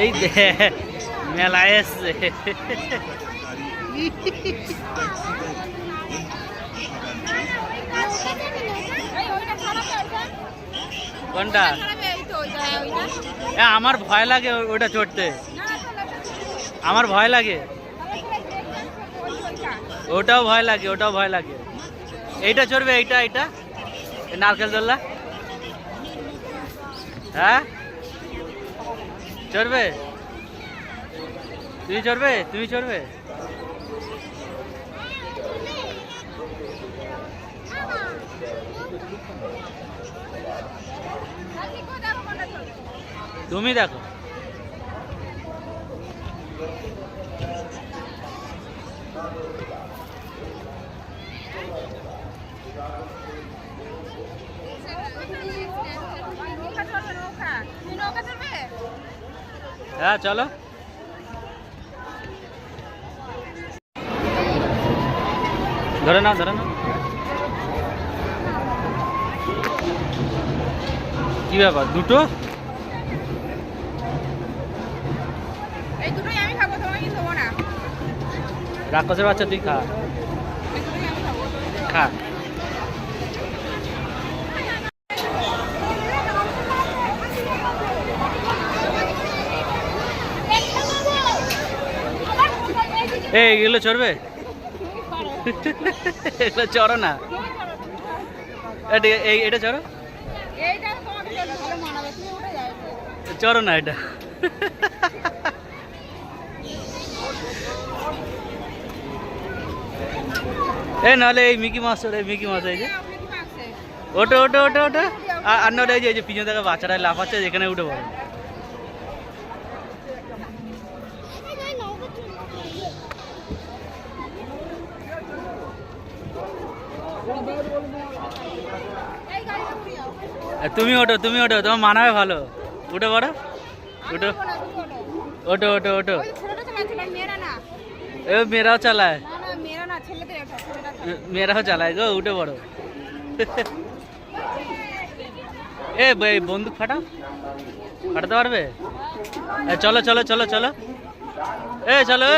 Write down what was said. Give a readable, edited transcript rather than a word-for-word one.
এই মেলায় এসছে কোনটা? আমার ভয় লাগে ওটা চড়তে, আমার ভয় লাগে। ওটাও ভয় লাগে, ওটাও ভয় লাগে। এইটা চড়বে, এইটা এইটা নারকেল দোল্লা। হ্যাঁ চড়বে? তুমি চড়বে? তুমি চড়বে? তুমি দেখো। হ্যাঁ চলো। ধরে নাও, ধরে নাও। কি ব্যাপার দুটো? রাক্ষসের বাচ্চা তুই খা, খা। এগুলো চড়বে? এগুলো চড়ো না, এটা চড়ো, চড়ো না এটা। নাহলে এই মিকি মাছ, এই মিকি মাছ, এই যে ওটা ওটা ওটা ওটা। আর নাহলে এই যে পিছনে থেকে বাচ্চারা লাফাচ্ছে, যেখানে উঠে পড়ে। তুমি ওঠো, তুমি ওঠো, তোমার মানাবে ভালো। উঠে পড়ো, উঠো, ওঠো ওঠো ওঠো। এ মেয়েরাও চালায়, মেয়েরাও চালায় গো, উঠে পড়ো। এ বন্দুক ফাটাও, ফাটাতে পারবে? চলো চলো চলো চলো, চলো।